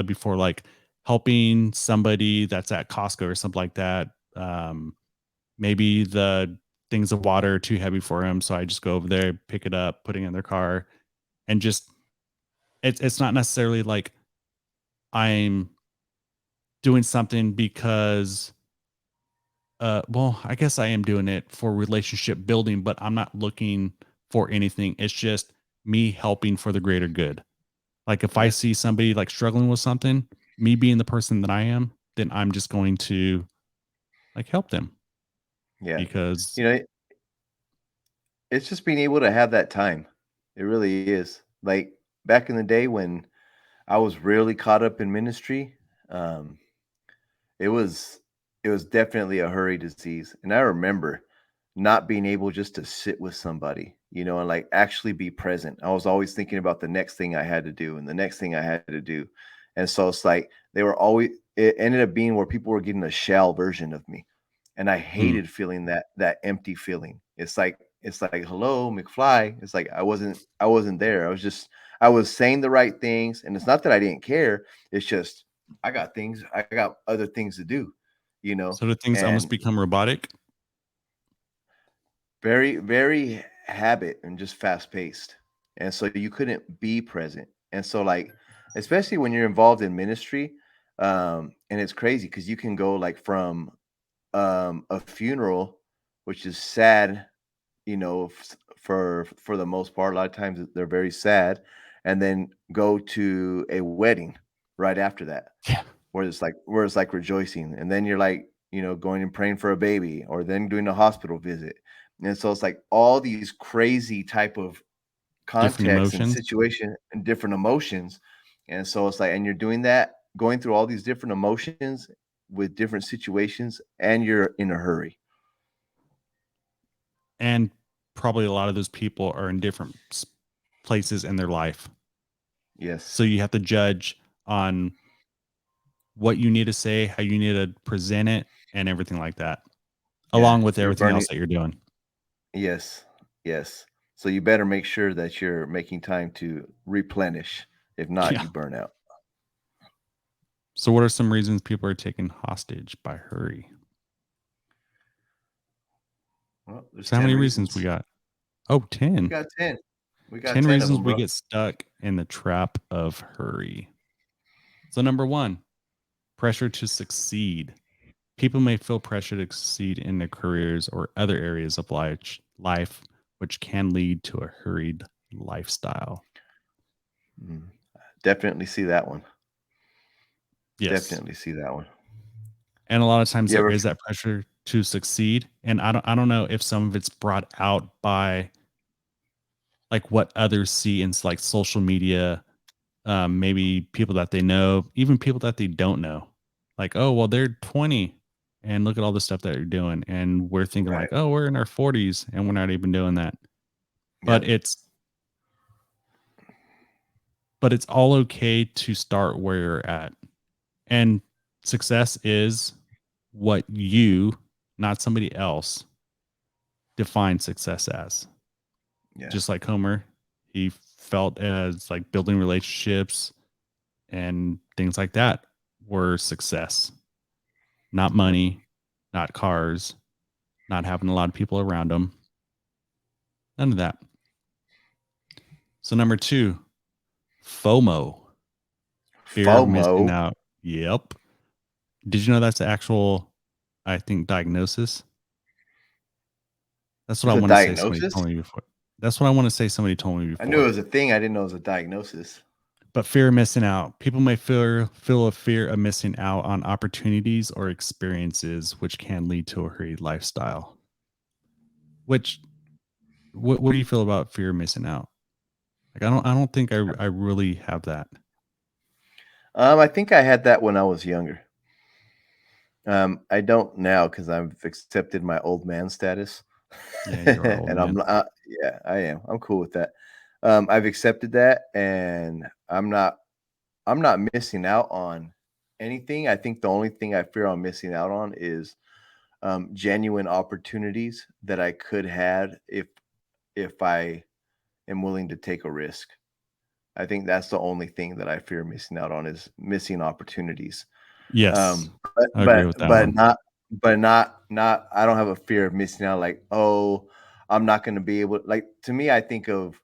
before, like helping somebody that's at Costco or something like that. Maybe the things of water are too heavy for him, so I just go over there, pick it up, putting it in their car, and just it's not necessarily like I'm doing something because well, I guess I am doing it for relationship building, but I'm not looking for anything. It's just me helping for the greater good. Like if I Yeah. see somebody like struggling with something, me being the person that I am, then I'm just going to like help them Yeah. because You know, it's just being able to have that time. It really is. Like back in the day when I was really caught up in ministry, um, it was it was definitely a hurry disease. And I remember not being able just to sit with somebody, and like actually be present. I was always thinking about the next thing I had to do and the next thing I had to do. And so it's like it ended up being where people were getting a shell version of me. and I Mm. hated feeling that empty feeling. It's like hello, McFly. It's like I wasn't there. I was saying the right things, and it's not that I didn't care. It's just I got other things to do, So do things almost and become robotic? very, very habit and just fast paced. And so you couldn't be present. And so like, especially when you're involved in ministry, and it's crazy because you can go like from a funeral, which is sad, for the most part. A lot of times they're very sad, and then go to a wedding right after that, Yeah. where it's like rejoicing, and then you're like, going and praying for a baby, or then doing a hospital visit. And so it's like all these crazy type of Different context and emotions. situation and different emotions. And so it's like, and you're doing that, going through all these different emotions with different situations, and you're in a hurry. And probably a lot of those people are in different places in their life. Yes. So you have to judge on what you need to say, how you need to present it, and everything like that, Yeah. along with You're everything burning. else that you're doing. Yes. Yes. So you better make sure that you're making time to replenish. If not, Yeah. you burn out. So what are some reasons people are taken hostage by hurry? Well, there's So how 10 many reasons we reasons. got? Oh, We 10. got 10. We got 10 10 of reasons them, we bro. get stuck in the trap of hurry. So number 1, pressure to succeed. People may feel pressure to succeed in their careers or other areas of life, which can lead to a hurried lifestyle. Mm. Definitely see that one. Yes. Definitely see that one. And a lot of times You there ever is that pressure to succeed. And I don't know if some of it's brought out by like what others see in like social media, maybe people that they know, even people that they don't know. Like, oh, well, they're 20 and look at all the stuff that you're doing. And we're thinking right. like, oh, we're in our 40s and we're not even doing that. But Yep. it's all okay to start where you're at. And success is what you, not somebody else, define success as. Yeah. Just like Homer, he felt as like building relationships and things like that were success, not Yep. money, not cars, not having a lot of people around him. None of that. So, number 2, FOMO, fear of missing FOMO out. Yep. Did you know that's the actual, I think, diagnosis? That's what I is a want to say. Somebody diagnosis. told me before. That's what I want to say. Somebody told me I knew it before. was a thing. I didn't know it was a diagnosis. But fear of missing out. People may feel a fear of missing out on opportunities or experiences, which can lead to a hurried lifestyle. Which, what do you feel about fear of missing out? Like, I don't think I really have that. I think I had that when I was younger. I don't now because I've accepted my old man status, Yeah, you're an old and man. yeah, I am. I'm cool with that. I've accepted that, and I'm not missing out on anything. I think the only thing I fear I'm missing out on is genuine opportunities that I could had if I am willing to take a risk. I think that's the only thing that I fear missing out on is missing opportunities. Yes, Um, but I agree but with that but one. not I don't have a fear of missing out, like, "Oh, I'm not gonna be able," like, to me, I think of,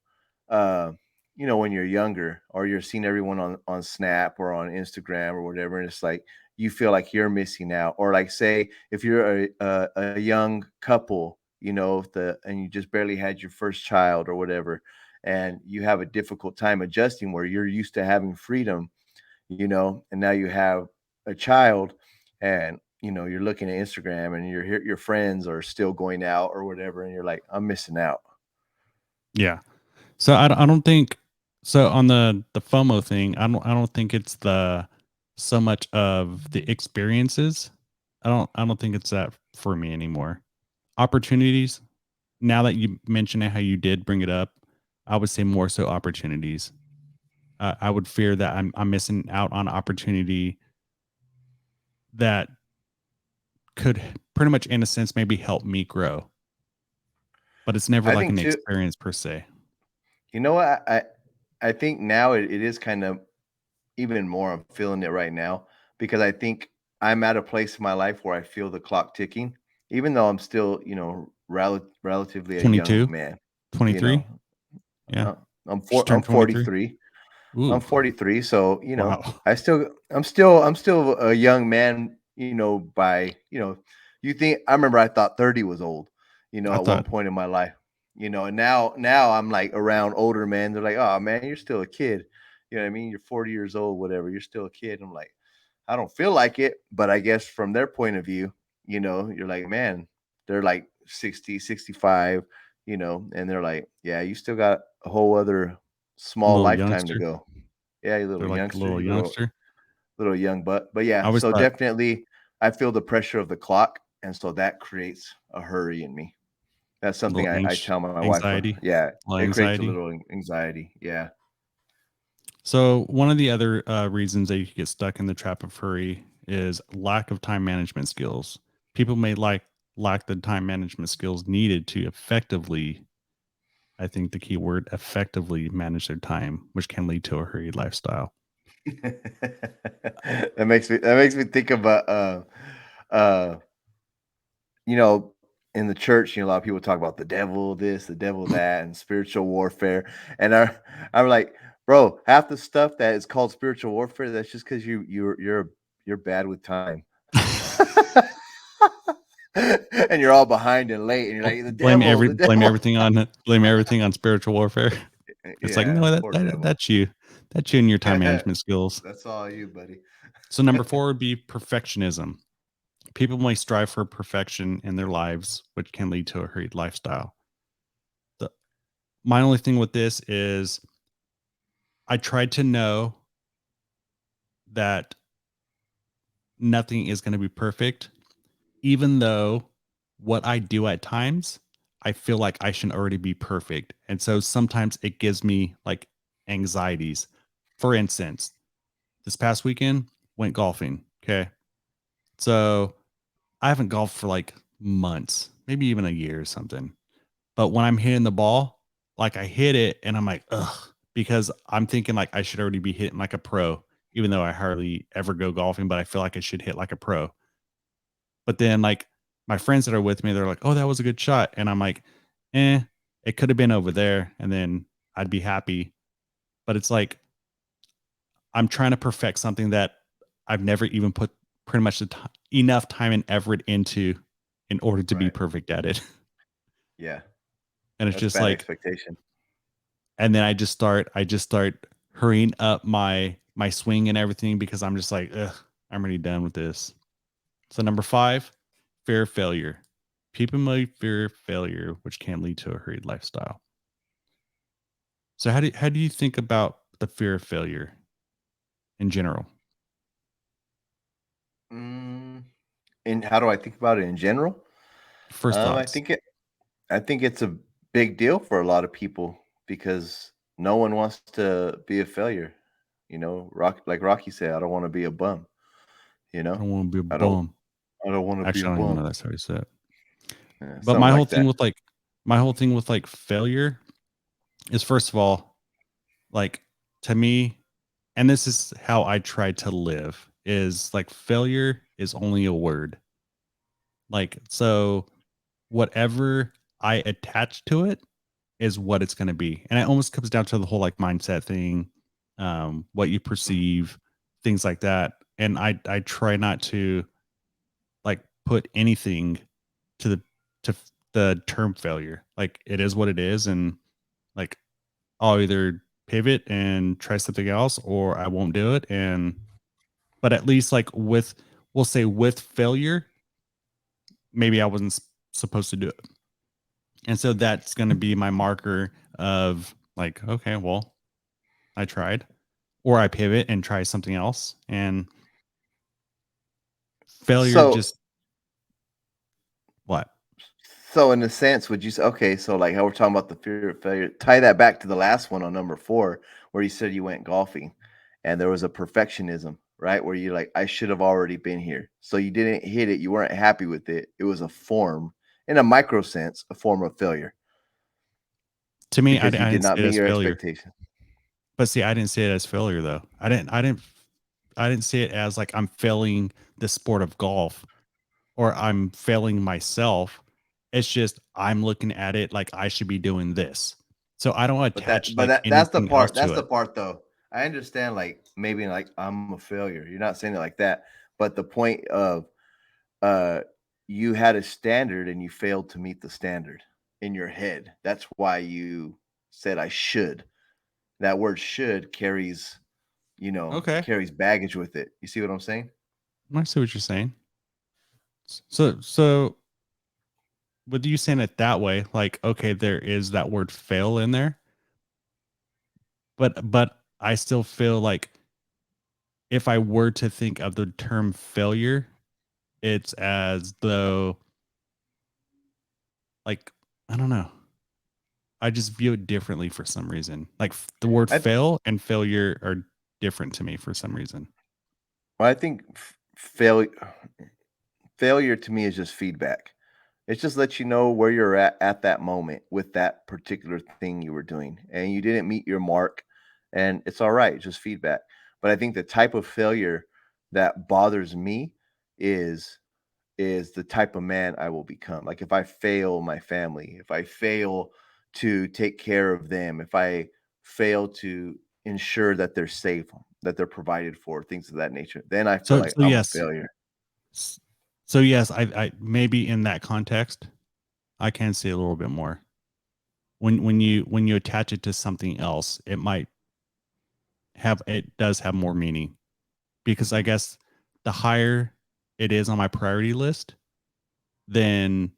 uh, when you're younger or you're seeing everyone on Snap or on Instagram or whatever, and it's like, you feel like you're missing out. Or, like, say, if you're a young couple, if and you just barely had your first child or whatever, and you have a difficult time adjusting where you're used to having freedom, and now you have a child, and you're looking at Instagram and your friends are still going out or whatever, and you're like, I'm missing out. Yeah. So I don't think so on the FOMO thing. I don't think it's the so much of the experiences. I don't think it's that for me anymore. Opportunities. Now that you mention it, how you did bring it up, I would say more so opportunities. I would fear that I'm missing out on opportunity that could pretty much in a sense maybe helped me grow, but it's never I like think an too. experience per se. You know what? I think now it is kind of even more. I'm feeling it right now because I think I'm at a place in my life where I feel the clock ticking, even though I'm still, relatively a young 22, man. You know, 23. Yeah. uh, Just I'm turned 23. 43. I'm Ooh, 43, so wow. I'm still a young man. By you think I remember I thought 30 was old. I At one thought point in my life. And now I'm like around older men. They're like, "Oh man, you're still a kid." You know what I mean? You're 40 years old, whatever. You're still a kid. I'm like, I don't feel like it, but I guess from their point of view, you're like, man, they're like 60, 65, and they're like, yeah, you still got a whole other small little lifetime to youngster. go. Yeah, you They're little like a youngster, little you youngster. little young butt. But I yeah, always so thought definitely I feel the pressure of the clock, and so that creates a hurry in me. That's something little I tell my wife. anxiety, Yeah, little it creates a anxiety. little anxiety. Yeah. So one of the other reasons that you could get stuck in the trap of hurry is lack of time management skills. People may lack the time management skills needed to effectively, I think the key word, effectively manage their time, which can lead to a hurried lifestyle. That makes me think about uh you know, in the church, a lot of people talk about the devil this, the devil that, and spiritual warfare. And I'm like, bro, half the stuff that is called spiritual warfare, that's just because you're bad with time. And you're all behind and late, and you're Well, like, the blame devil. everything on spiritual warfare. It's like, Yeah, no, poor devil. that's you. That's you and your time management skills. That's all you, buddy. So number 4 would be perfectionism. People may strive for perfection in their lives, which can lead to a hurried lifestyle. The, my only thing with this is I tried to know that nothing is going to be perfect, even though what I do at times, I feel like I should already be perfect. And so sometimes it gives me like anxieties. For instance, this past weekend went golfing. Okay. So I haven't golfed for like months, maybe even a year or something. But when I'm hitting the ball, like I hit it and I'm like, ugh, because I'm thinking like I should already be hitting like a pro, even though I hardly ever go golfing, but I feel like I should hit like a pro. But then like my friends that are with me, they're like, oh, that was a good shot. And I'm like, it could have been over there. And then I'd be happy. But it's like I'm trying to perfect something that I've never even put pretty much enough time and effort into in order to be Right. perfect at it. Yeah. And it's That's just bad like, expectation. and then I just start hurrying up my swing and everything because I'm just like, ugh, I'm already done with this. So number 5, fear of failure. People may fear failure, which can lead to a hurried lifestyle. So how do you think about the fear of failure in general? Mm, and how do I think about it in general? First Um, I thoughts. think it I think it's a big deal for a lot of people because no one wants to be a failure. Like Rocky said, I don't want to be a bum. You I know, don't want to be a I don't bum. I don't want to be a Actually, I don't even know bum. that's how you say it. Yeah, But something like that. my whole thing with like failure is first of all, like to me, and this is how I try to live, is like failure is only a word. Like so whatever I attach to it is what it's going to be. And it almost comes down to the whole like mindset thing, what you Mhm. perceive, things like that. And I try not to like put anything to the term failure. Like it is what it is, and like I'll either pivot and try something else, or I won't do it. And but at least like with we'll say with failure, maybe I wasn't supposed to do it, and so that's going to be my marker of like, okay, well, I tried, or I pivot and try something else, and failure So just what? so in a sense, would you say okay, so like how we're talking about the fear of failure, tie that back to the last one on number 4, where you said you went golfing and there was a perfectionism, right? Where you're like, I should have already been here. So you didn't hit it. You weren't happy with it. It was a form, in a micro sense, a form of failure To me, because you I did didn't not see it meet as your failure. expectation. But see, I didn't see it as failure though. I didn't see it as like I'm failing the sport of golf or I'm failing myself. It's just I'm looking at it like I should be doing this. So I don't But attach like that's the anything else part. That's to the it. part though. I understand like maybe like I'm a failure. You're not saying it like that. But the point of uh you had a standard and you failed to meet the standard in your head. That's why you said I should. That word should carries, Okay. carries baggage with it. You see what I'm saying? I see what you're saying. So with you saying it that way, like, okay, there is that word fail in there, but I still feel like if I were to think of the term failure, it's as though like I don't know. I just view it differently for some reason. Like the word I fail and failure are different to me for some reason. well, I think failure to me is just feedback. It just lets you know where you're at that moment with that particular thing you were doing, and you didn't meet your mark, and it's all right, just feedback. But I think the type of failure that bothers me is the type of man I will become. Like if I fail my family, if I fail to take care of them, if I fail to ensure that they're safe, that they're provided for, things of that nature, then I feel So like so I'm a yes. failure. S- So yes, I maybe in that context, I can see a little bit more. When you attach it to something else, it does have more meaning because I guess the higher it is on my priority list, then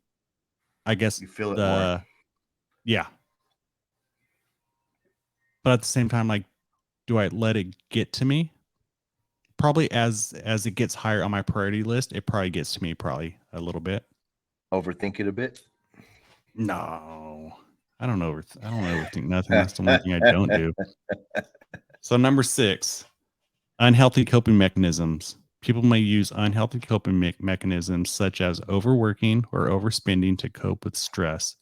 I guess You feel it more. the yeah. But at the same time, like, do I let it get to me? Probably as it gets higher on my priority list, it probably gets to me probably a little bit. Overthink it a bit. No, I don't overthink nothing. That's the one thing I don't do. So number 6, unhealthy coping mechanisms. People may use unhealthy coping mechanisms such as overworking or overspending to cope with stress,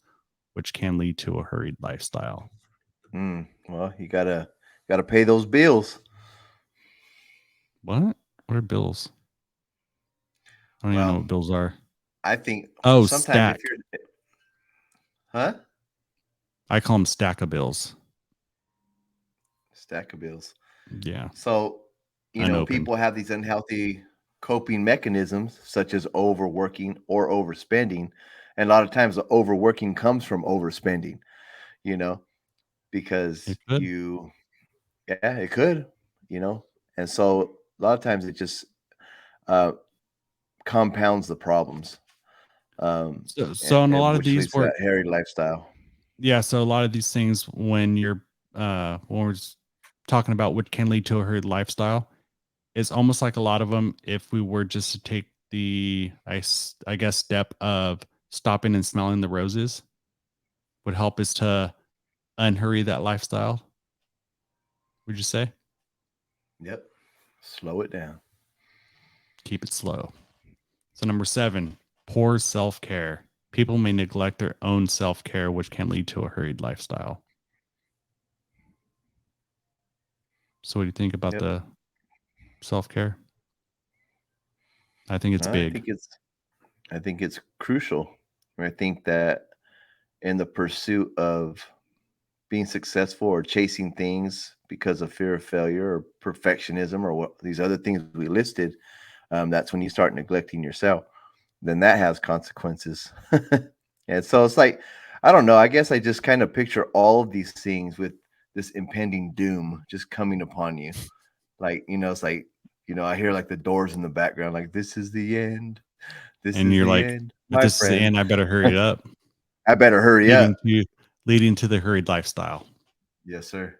which can lead to a hurried lifestyle. Well, you gotta pay those bills. What? What are bills? I don't even know Well, what bills are. I think Oh, sometimes if stack. you're, huh? I call them stack of bills. Stack of bills. Yeah, So, unopened. people have these unhealthy coping mechanisms such as overworking or overspending. And a lot of times the overworking comes from overspending, you know, because It could. yeah, it could, you know. And so a lot of times it just uh, compounds the problems. So in a lot of Which these leads to where that hairy lifestyle. yeah, so a lot of these things when talking about what can lead to a hurried lifestyle, it's almost like a lot of them if we were just to take the I guess step of stopping and smelling the roses would help us to unhurry that lifestyle, would you say? Yep. Slow it down. Keep it slow. So number 7, poor self-care. People may neglect their own self-care, which can lead to a hurried lifestyle. So what do you think about Yep. the self-care? I think it's I big. think it's crucial. I think that in the pursuit of being successful or chasing things because of fear of failure or perfectionism or what these other things we listed, that's when you start neglecting yourself. Then that has consequences. And so it's like, I don't know. I guess I just kind of picture all of these things with this impending doom just coming upon you. Like, it's like, I hear like the doors in the background, like, this is the end. This And is you're the like, end, if my this is the friend. end, I better hurry it up, I better hurry leading up. to leading to the hurried lifestyle. Yes, sir.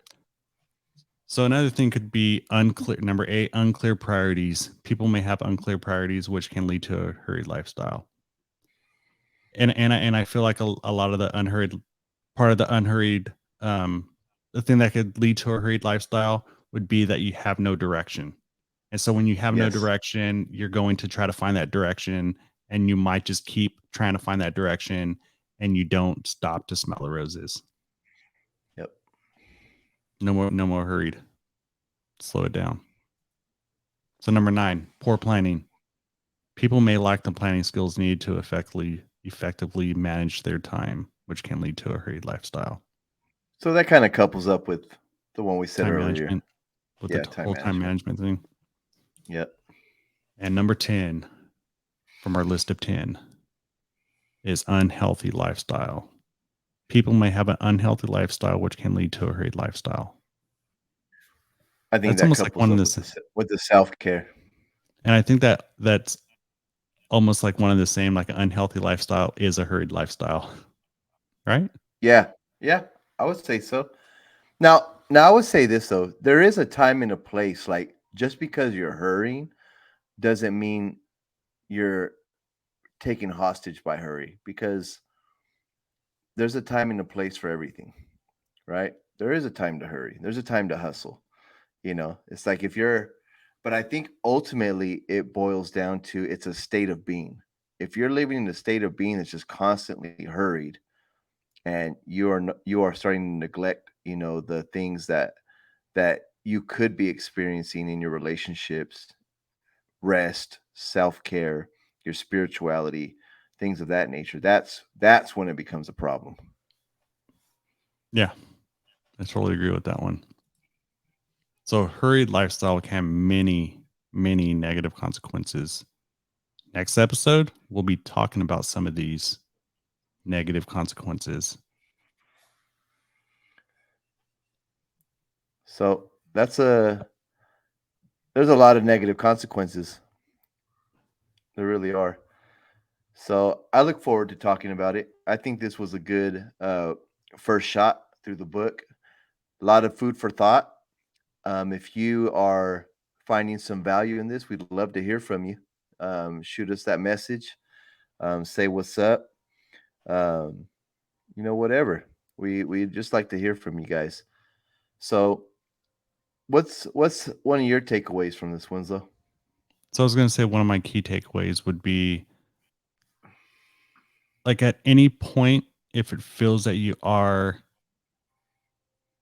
So another thing could be unclear. Number 8, unclear priorities. People may have unclear priorities, which can lead to a hurried lifestyle. And I feel like a lot of the unhurried part of the unhurried the thing that could lead to a hurried lifestyle would be that you have no direction And so when you have no Yes. direction, you're going to try to find that direction, and you might just keep trying to find that direction, and you don't stop to smell the roses. Yep. No more hurried. Slow it down. So number 9, poor planning. People may lack the planning skills needed to effectively manage their time, which can lead to a hurried lifestyle. So that kind of couples up with the one we said Time earlier. management with the Yeah, time whole time management. management thing. Yep. And number 10 from our list of 10 is unhealthy lifestyle. People may have an unhealthy lifestyle, which can lead to a hurried lifestyle. I think That's that almost like couples one of up this, with the self-care. and I think that's almost like one of the same. Like an unhealthy lifestyle is a hurried lifestyle, right? Yeah. Yeah, I would say so. Now I would say this though. There is a time and a place. Like just because you're hurrying doesn't mean you're taken hostage by hurry, because there's a time and a place for everything, right? There is a time to hurry. There's a time to hustle. It's like if you're, but I think ultimately it boils down to it's a state of being. If you're living in a state of being that's just constantly hurried, and you are starting to neglect, the things that you could be experiencing in your relationships, rest, self-care, your spirituality, things of that nature. That's when it becomes a problem. Yeah, I totally agree with that one. So, hurried lifestyle can have many negative consequences. Next episode, we'll be talking about some of these negative consequences. So there's a lot of negative consequences. There really are. So I look forward to talking about it. I think this was a good first shot through the book. A lot of food for thought. If you are finding some value in this, we'd love to hear from you. Shoot us that message. Say what's up. Um, whatever. We just like to hear from you guys. So, what's one of your takeaways from this, Winslow? So, I was going to say one of my key takeaways would be like at any point, if it feels that you are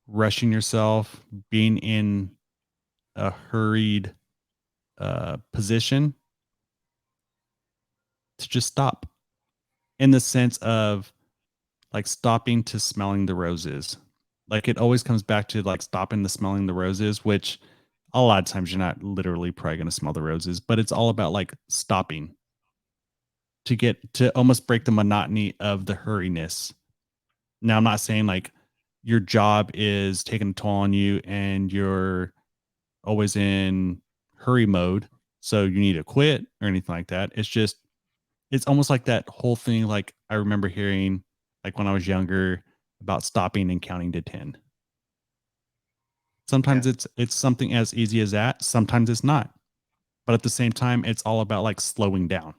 rushing yourself, being in a hurried position, to just stop in the sense of like stopping to smelling the roses. Like it always comes back to like stopping to smelling the roses, which a lot of times you're not literally probably going to smell the roses, but it's all about like stopping to get to almost break the monotony of the hurriness. Now, I'm not saying like your job is taking a toll on you and you're always in hurry mode. So you need to quit or anything like that. It's just, it's almost like that whole thing. Like I remember hearing like when I was younger about stopping and counting to 10. Yeah, Sometimes it's something as easy as that. Sometimes it's not. But at the same time, it's all about like slowing down.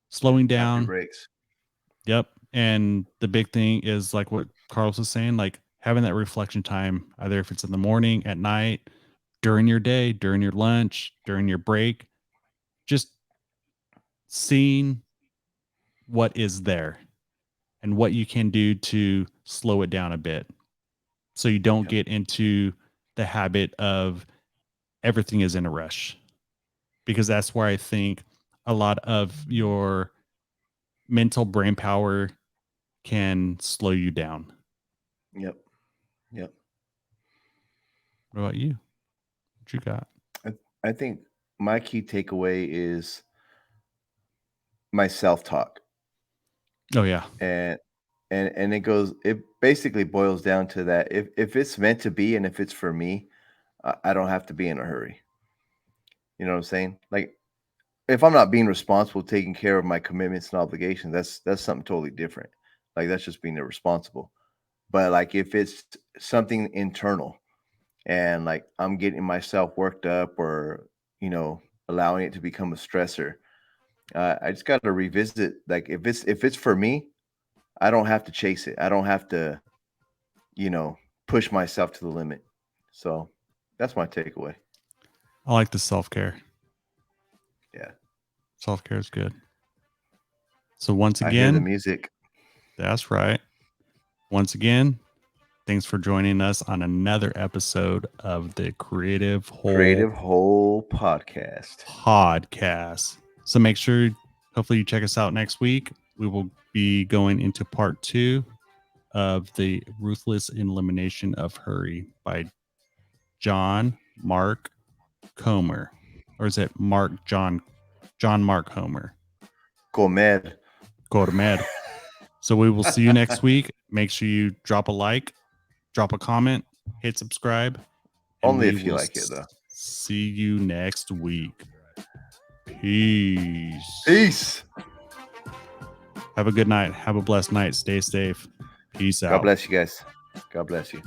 Slowing tap your down. brakes. Yep. And the big thing is like what Carlos was saying, like having that reflection time, either if it's in the morning, at night, during your day, during your lunch, during your break, just seeing what is there and what you can do to slow it down a bit so you don't Yep. get into the habit of everything is in a rush, because that's where I think a lot of your mental brain power can slow you down. Yep. Yep. What about you? What you got? I, I think my key takeaway is my self-talk. Oh yeah. And it basically boils down to that if it's meant to be and if it's for me, I don't have to be in a hurry. You know what I'm saying? Like if I'm not being responsible, taking care of my commitments and obligations, that's something totally different. Like that's just being irresponsible. But like if it's something internal and like I'm getting myself worked up or you know allowing it to become a stressor, I just got to revisit. Like if it's for me, I don't have to chase it. I don't have to you know push myself to the limit. So that's my takeaway. I like the self-care. Yeah. Self-care is good. So once I hear the again, music. that's right. Once again, thanks for joining us on another episode of the Creative Whole Podcast. So make sure, hopefully, you check us out next week. We will be going into part 2 of the Ruthless Elimination of Hurry by John Mark Comer. Or is it John Mark Homer? Comer. So we will see you next week. Make sure you drop a like, drop a comment, hit subscribe. And Only we if you will like it, though. see you next week. Peace. Peace. Have a good night. Have a blessed night. Stay safe. Peace out. God bless you guys. God bless you.